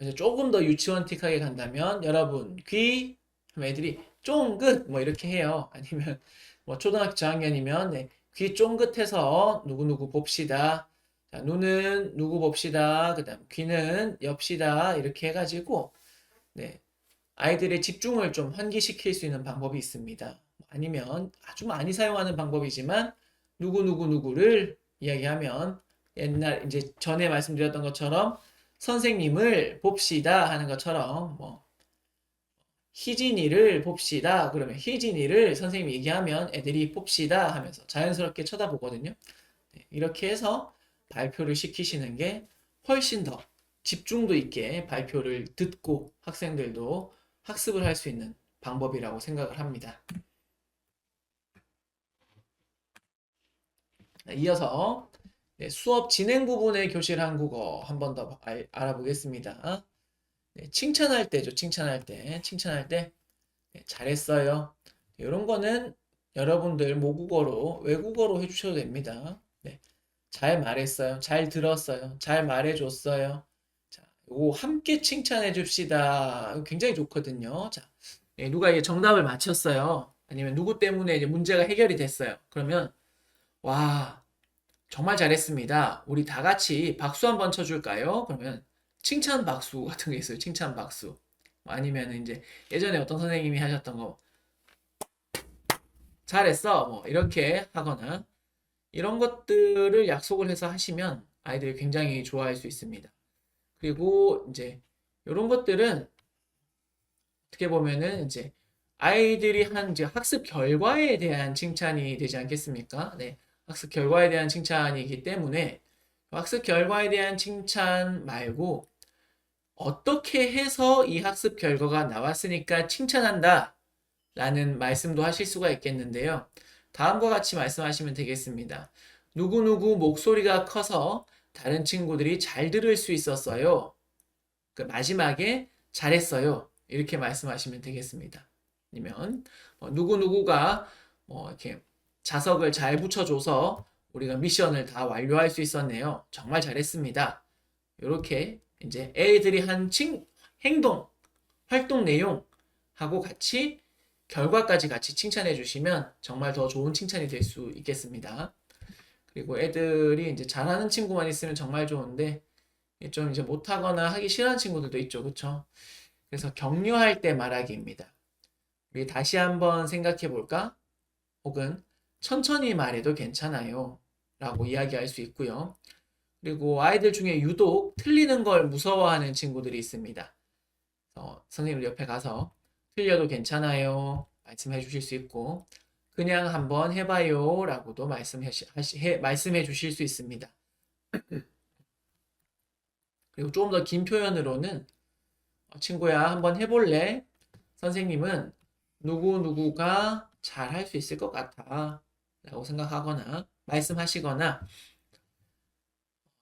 이제 조금 더 유치원틱하게 간다면 여러분 귀 하면 애들이 쫑긋 뭐 이렇게 해요. 아니면 뭐 초등학교 저학년이면 네, 귀 쫑긋해서 누구누구 봅시다. 자, 눈은 누구 봅시다. 그다음 귀는 엽시다. 이렇게 해가지고 네, 아이들의 집중을 좀 환기시킬 수 있는 방법이 있습니다. 아니면 아주 많이 사용하는 방법이지만 누구누구누구를 이야기하면 옛날 이제 전에 말씀드렸던 것처럼 선생님을 봅시다 하는 것처럼 뭐 희진이를 봅시다 그러면 희진이를 선생님이 얘기하면 애들이 봅시다 하면서 자연스럽게 쳐다보거든요. 네, 이렇게 해서 발표를 시키시는 게 훨씬 더 집중도 있게 발표를 듣고 학생들도 학습을 할 수 있는 방법이라고 생각을 합니다. 이어서 네, 수업 진행 부분의 교실 한국어 한 번 더 알아보겠습니다. 네, 칭찬할 때죠. 칭찬할 때 네, 잘했어요. 이런 거는 여러분들 모국어로 외국어로 해주셔도 됩니다. 네, 잘 말했어요. 잘 들었어요. 잘 말해줬어요. 자, 요거 함께 칭찬해 줍시다. 이거 굉장히 좋거든요. 자, 네, 누가 이제 정답을 맞췄어요. 아니면 누구 때문에 이제 문제가 해결이 됐어요. 그러면 와, 정말 잘했습니다. 우리 다 같이 박수 한번 쳐줄까요? 그러면 칭찬 박수 같은 게 있어요. 칭찬 박수. 아니면 이제 예전에 어떤 선생님이 하셨던 거 잘했어. 뭐 이렇게 하거나 이런 것들을 약속을 해서 하시면 아이들이 굉장히 좋아할 수 있습니다. 그리고 이제 이런 것들은 어떻게 보면은 이제 아이들이 한 이제 학습 결과에 대한 칭찬이 되지 않겠습니까? 네. 학습 결과에 대한 칭찬이기 때문에 학습 결과에 대한 칭찬 말고 어떻게 해서 이 학습 결과가 나왔으니까 칭찬한다 라는 말씀도 하실 수가 있겠는데요. 다음과 같이 말씀하시면 되겠습니다. 누구누구 목소리가 커서 다른 친구들이 잘 들을 수 있었어요. 그 마지막에 잘했어요. 이렇게 말씀하시면 되겠습니다. 아니면 누구누구가 이렇게 자석을 잘 붙여줘서 우리가 미션을 다 완료할 수 있었네요. 정말 잘했습니다. 이렇게 이제 애들이 한 행동, 활동 내용하고 같이 결과까지 같이 칭찬해 주시면 정말 더 좋은 칭찬이 될 수 있겠습니다. 그리고 애들이 이제 잘하는 친구만 있으면 정말 좋은데 좀 이제 못하거나 하기 싫어하는 친구들도 있죠. 그쵸? 그래서 격려할 때 말하기입니다. 우리 다시 한번 생각해 볼까? 혹은 천천히 말해도 괜찮아요. 라고 이야기할 수 있고요. 그리고 아이들 중에 유독 틀리는 걸 무서워하는 친구들이 있습니다. 선생님 옆에 가서 틀려도 괜찮아요. 말씀해 주실 수 있고, 그냥 한번 해봐요. 라고도 말씀해 주실 수 있습니다. 그리고 조금 더 긴 표현으로는, 친구야, 한번 해볼래? 선생님은 누구누구가 잘 할 수 있을 것 같아. 라고 생각하거나, 말씀하시거나,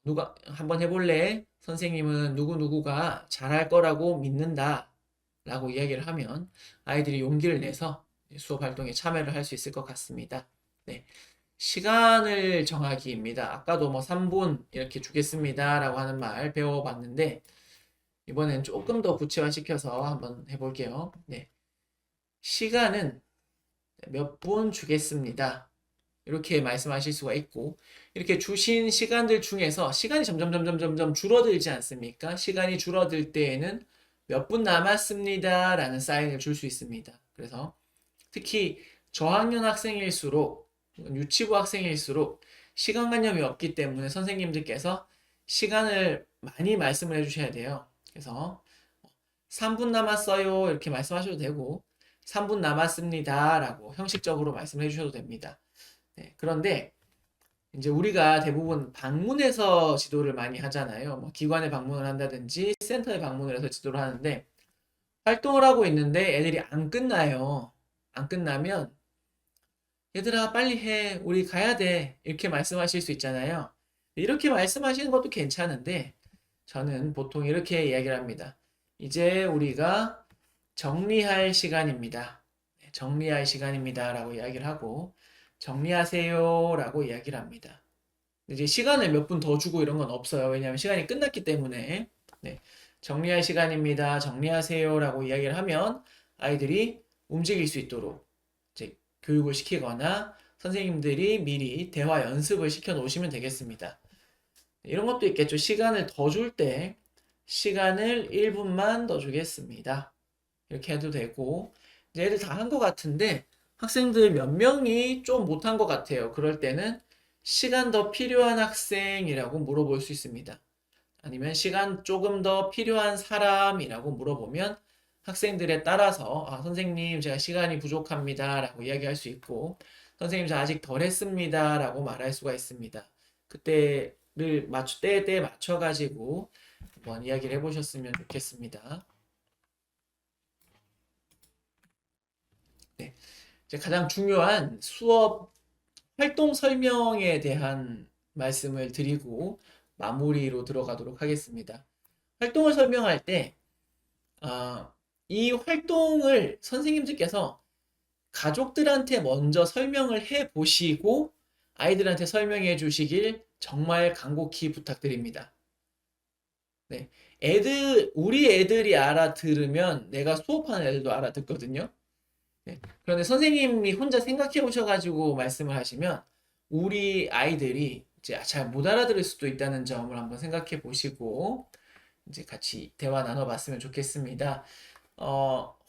누가 한번 해볼래? 선생님은 누구누구가 잘할 거라고 믿는다. 라고 이야기를 하면 아이들이 용기를 내서 수업 활동에 참여를 할 수 있을 것 같습니다. 네. 시간을 정하기입니다. 아까도 뭐 3분 이렇게 주겠습니다. 라고 하는 말 배워봤는데, 이번엔 조금 더 구체화시켜서 한번 해볼게요. 네. 시간은 몇 분 주겠습니다. 이렇게 말씀하실 수가 있고, 이렇게 주신 시간들 중에서 시간이 점점 줄어들지 않습니까? 시간이 줄어들 때에는 몇 분 남았습니다. 라는 사인을 줄 수 있습니다. 그래서 특히 저학년 학생일수록, 유치부 학생일수록 시간관념이 없기 때문에 선생님들께서 시간을 많이 말씀을 해주셔야 돼요. 그래서 3분 남았어요. 이렇게 말씀하셔도 되고, 3분 남았습니다. 라고 형식적으로 말씀해 주셔도 됩니다. 네, 그런데 이제 우리가 대부분 방문해서 지도를 많이 하잖아요. 뭐 기관에 방문을 한다든지 센터에 방문을 해서 지도를 하는데 활동을 하고 있는데 애들이 안 끝나요. 안 끝나면 얘들아 빨리 해. 우리 가야 돼. 이렇게 말씀하실 수 있잖아요. 이렇게 말씀하시는 것도 괜찮은데 저는 보통 이렇게 이야기를 합니다. 이제 우리가 정리할 시간입니다. 네, 정리할 시간입니다. 라고 이야기를 하고 정리하세요. 라고 이야기를 합니다. 이제 시간을 몇 분 더 주고 이런 건 없어요. 왜냐하면 시간이 끝났기 때문에. 네. 정리할 시간입니다. 정리하세요. 라고 이야기를 하면 아이들이 움직일 수 있도록 이제 교육을 시키거나 선생님들이 미리 대화 연습을 시켜 놓으시면 되겠습니다. 이런 것도 있겠죠. 시간을 더 줄 때 시간을 1분만 더 주겠습니다. 이렇게 해도 되고 이제 애들 다 한 것 같은데 학생들 몇 명이 좀 못한 것 같아요. 그럴 때는 시간 더 필요한 학생이라고 물어볼 수 있습니다. 아니면 시간 조금 더 필요한 사람이라고 물어보면 학생들에 따라서 선생님 제가 시간이 부족합니다 라고 이야기할 수 있고 선생님 저 아직 덜 했습니다 라고 말할 수가 있습니다. 때에 맞춰 가지고 한번 이야기를 해보셨으면 좋겠습니다. 네. 이제 가장 중요한 수업 활동 설명에 대한 말씀을 드리고 마무리로 들어가도록 하겠습니다. 활동을 설명할 때, 이 활동을 선생님들께서 가족들한테 먼저 설명을 해 보시고 아이들한테 설명해 주시길 정말 간곡히 부탁드립니다. 네. 우리 애들이 알아들으면 내가 수업하는 애들도 알아듣거든요. 네. 그런데 선생님이 혼자 생각해 보셔가지고 말씀을 하시면 우리 아이들이 이제 잘 못 알아들을 수도 있다는 점을 한번 생각해 보시고 이제 같이 대화 나눠봤으면 좋겠습니다.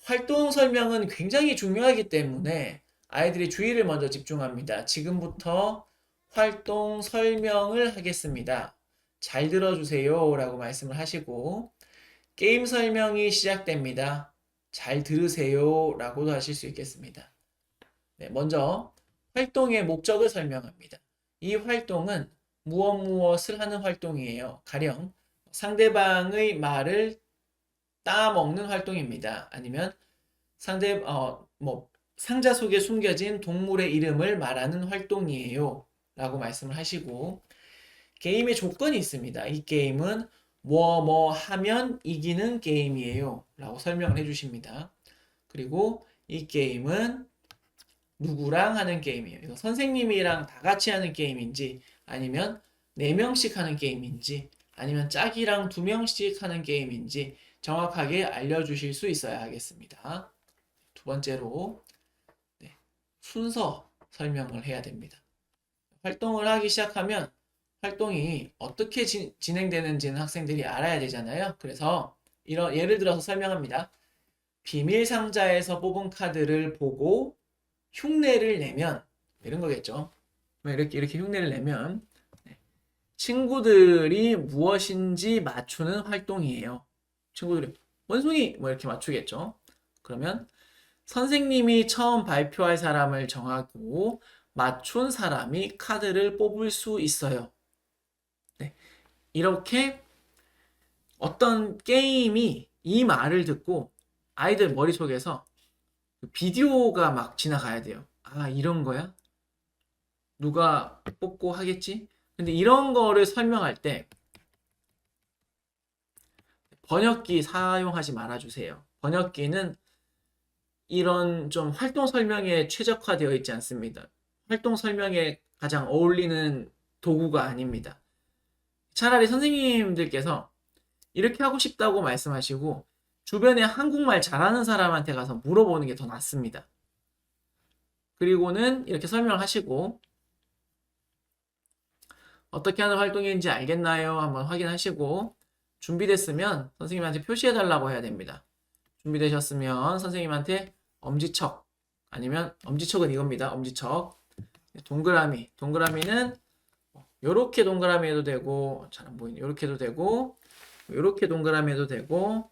활동 설명은 굉장히 중요하기 때문에 아이들이 주의를 먼저 집중합니다. 지금부터 활동 설명을 하겠습니다. 잘 들어주세요 라고 말씀을 하시고 게임 설명이 시작됩니다. 잘 들으세요 라고도 하실 수 있겠습니다. 네, 먼저 활동의 목적을 설명합니다. 이 활동은 무엇을 하는 활동이에요. 가령 상대방의 말을 따먹는 활동입니다. 아니면 상자 속에 숨겨진 동물의 이름을 말하는 활동이에요. 라고 말씀을 하시고 게임의 조건이 있습니다. 이 게임은 뭐 하면 이기는 게임이에요. 라고 설명을 해주십니다. 그리고 이 게임은 누구랑 하는 게임이에요. 이거 선생님이랑 다 같이 하는 게임인지 아니면 4명씩 하는 게임인지 아니면 짝이랑 2명씩 하는 게임인지 정확하게 알려주실 수 있어야 하겠습니다. 두 번째로 네, 순서 설명을 해야 됩니다. 활동을 하기 시작하면 활동이 어떻게 진행되는지는 학생들이 알아야 되잖아요. 그래서 예를 들어서 설명합니다. 비밀 상자에서 뽑은 카드를 보고 흉내를 내면 이런 거겠죠. 이렇게 흉내를 내면 친구들이 무엇인지 맞추는 활동이에요. 친구들이 원숭이 뭐 이렇게 맞추겠죠. 그러면 선생님이 처음 발표할 사람을 정하고 맞춘 사람이 카드를 뽑을 수 있어요. 네. 이렇게 어떤 게임이 이 말을 듣고 아이들 머릿속에서 비디오가 막 지나가야 돼요. 아, 이런 거야? 누가 뽑고 하겠지? 근데 이런 거를 설명할 때 번역기 사용하지 말아주세요. 번역기는 이런 좀 활동 설명에 최적화되어 있지 않습니다. 활동 설명에 가장 어울리는 도구가 아닙니다. 차라리 선생님들께서 이렇게 하고 싶다고 말씀하시고 주변에 한국말 잘하는 사람한테 가서 물어보는 게 더 낫습니다. 그리고는 이렇게 설명을 하시고 어떻게 하는 활동인지 알겠나요? 한번 확인하시고 준비됐으면 선생님한테 표시해달라고 해야 됩니다. 준비되셨으면 선생님한테 엄지척 아니면 엄지척은 이겁니다. 엄지척 동그라미는 이렇게 동그라미 해도 되고 잘 안 보이네. 이렇게 해도 되고 이렇게 동그라미 해도 되고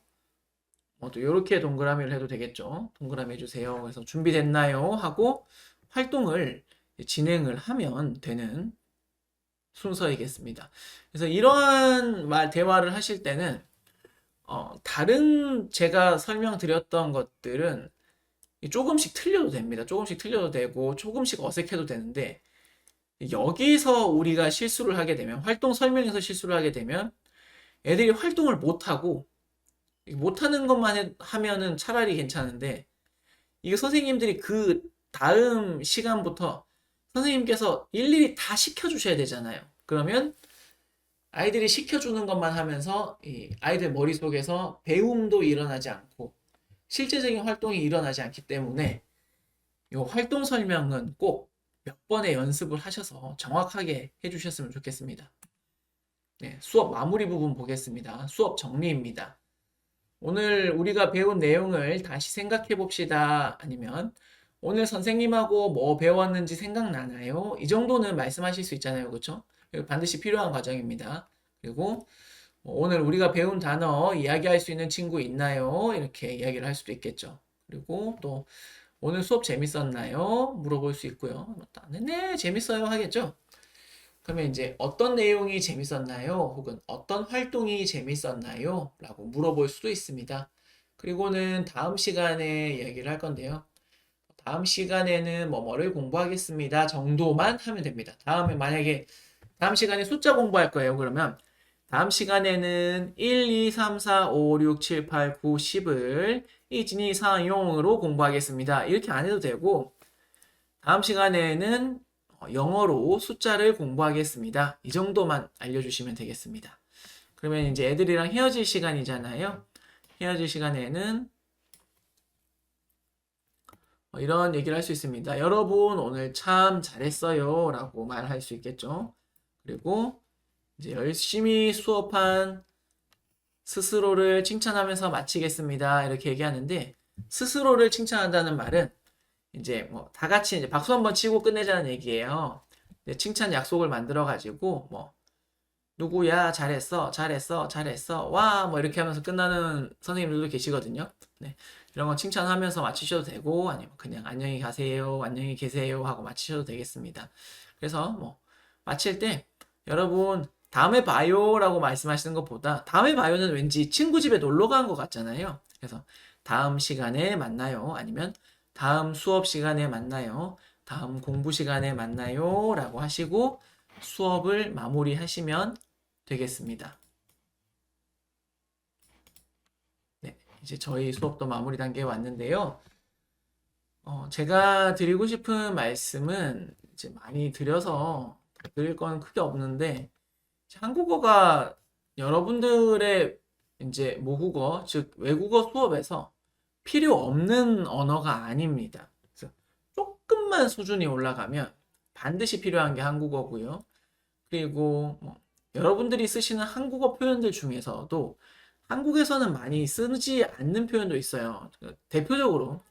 또 이렇게 동그라미를 해도 되겠죠. 동그라미 해주세요. 그래서 준비됐나요? 하고 활동을 진행을 하면 되는 순서이겠습니다. 그래서 이러한 대화를 하실 때는 다른 제가 설명드렸던 것들은 조금씩 틀려도 됩니다. 조금씩 틀려도 되고 조금씩 어색해도 되는데 여기서 우리가 실수를 하게 되면 활동 설명에서 실수를 하게 되면 애들이 활동을 못하고 못하는 것만 하면은 차라리 괜찮은데 이게 선생님들이 그 다음 시간부터 선생님께서 일일이 다 시켜주셔야 되잖아요. 그러면 아이들이 시켜주는 것만 하면서 이 아이들 머릿속에서 배움도 일어나지 않고 실제적인 활동이 일어나지 않기 때문에 이 활동 설명은 꼭 몇 번의 연습을 하셔서 정확하게 해주셨으면 좋겠습니다. 네, 수업 마무리 부분 보겠습니다. 수업 정리입니다. 오늘 우리가 배운 내용을 다시 생각해 봅시다. 아니면 오늘 선생님하고 뭐 배웠는지 생각나나요? 이 정도는 말씀하실 수 있잖아요. 그렇죠? 반드시 필요한 과정입니다. 그리고 오늘 우리가 배운 단어 이야기할 수 있는 친구 있나요? 이렇게 이야기를 할 수도 있겠죠. 그리고 또 오늘 수업 재밌었나요? 물어볼 수 있고요. 네, 재밌어요 하겠죠? 그러면 이제 어떤 내용이 재밌었나요? 혹은 어떤 활동이 재밌었나요? 라고 물어볼 수도 있습니다. 그리고는 다음 시간에 이야기를 할 건데요. 다음 시간에는 뭐뭐를 공부하겠습니다. 정도만 하면 됩니다. 다음에 만약에 다음 시간에 숫자 공부할 거예요. 그러면 다음 시간에는 1, 2, 3, 4, 5, 6, 7, 8, 9, 10을 1, 2, 3, 0으로 공부하겠습니다. 이렇게 안 해도 되고 다음 시간에는 영어로 숫자를 공부하겠습니다. 이 정도만 알려주시면 되겠습니다. 그러면 이제 애들이랑 헤어질 시간이잖아요. 헤어질 시간에는 이런 얘기를 할 수 있습니다. 여러분 오늘 참 잘했어요 라고 말할 수 있겠죠. 그리고 이제 열심히 수업한 스스로를 칭찬하면서 마치겠습니다. 이렇게 얘기하는데 스스로를 칭찬한다는 말은 이제 뭐 다 같이 이제 박수 한번 치고 끝내자는 얘기예요. 칭찬 약속을 만들어 가지고 뭐 누구야 잘했어 잘했어 잘했어 와 뭐 이렇게 하면서 끝나는 선생님들도 계시거든요. 네, 이런 거 칭찬하면서 마치셔도 되고 아니면 그냥 안녕히 가세요 안녕히 계세요 하고 마치셔도 되겠습니다. 그래서 뭐 마칠 때 여러분 다음에 봐요 라고 말씀하시는 것보다 다음에 봐요는 왠지 친구 집에 놀러 간 것 같잖아요. 그래서 다음 시간에 만나요 아니면 다음 수업 시간에 만나요 다음 공부 시간에 만나요 라고 하시고 수업을 마무리하시면 되겠습니다. 네, 이제 저희 수업도 마무리 단계에 왔는데요. 제가 드리고 싶은 말씀은 이제 많이 드려서 드릴 건 크게 없는데 한국어가 여러분들의 이제 모국어, 즉 외국어 수업에서 필요 없는 언어가 아닙니다. 그래서 조금만 수준이 올라가면 반드시 필요한 게 한국어고요. 그리고 뭐 여러분들이 쓰시는 한국어 표현들 중에서도 한국에서는 많이 쓰지 않는 표현도 있어요. 대표적으로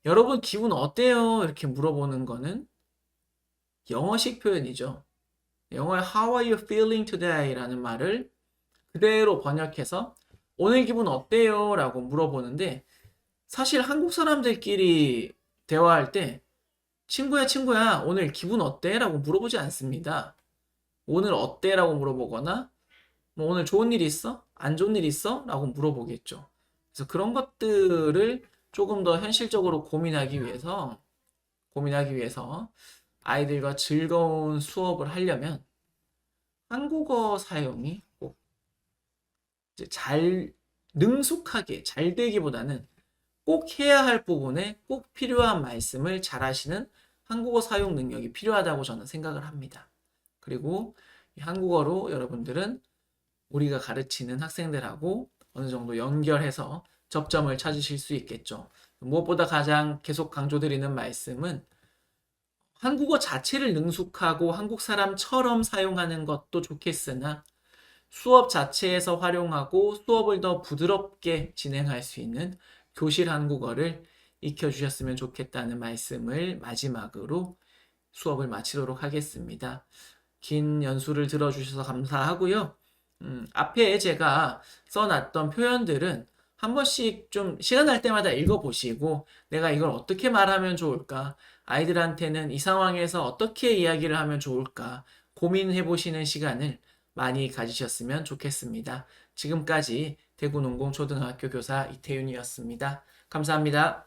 여러분 기분 어때요? 이렇게 물어보는 거는 영어식 표현이죠. 영어의 How are you feeling today? 라는 말을 그대로 번역해서 오늘 기분 어때요? 라고 물어보는데 사실 한국 사람들끼리 대화할 때 친구야 친구야 오늘 기분 어때? 라고 물어보지 않습니다. 오늘 어때? 라고 물어보거나 뭐 오늘 좋은 일 있어? 안 좋은 일 있어? 라고 물어보겠죠. 그래서 그런 것들을 조금 더 현실적으로 고민하기 위해서 아이들과 즐거운 수업을 하려면 한국어 사용이 꼭 이제 잘 능숙하게 잘 되기보다는 꼭 해야 할 부분에 꼭 필요한 말씀을 잘 하시는 한국어 사용 능력이 필요하다고 저는 생각을 합니다. 그리고 한국어로 여러분들은 우리가 가르치는 학생들하고 어느 정도 연결해서 접점을 찾으실 수 있겠죠. 무엇보다 가장 계속 강조드리는 말씀은 한국어 자체를 능숙하고 한국 사람처럼 사용하는 것도 좋겠으나 수업 자체에서 활용하고 수업을 더 부드럽게 진행할 수 있는 교실 한국어를 익혀주셨으면 좋겠다는 말씀을 마지막으로 수업을 마치도록 하겠습니다. 긴 연수를 들어주셔서 감사하고요. 앞에 제가 써놨던 표현들은 한 번씩 좀 시간 날 때마다 읽어보시고 내가 이걸 어떻게 말하면 좋을까? 아이들한테는 이 상황에서 어떻게 이야기를 하면 좋을까? 고민해 보시는 시간을 많이 가지셨으면 좋겠습니다. 지금까지 대구농공초등학교 교사 이태윤이었습니다. 감사합니다.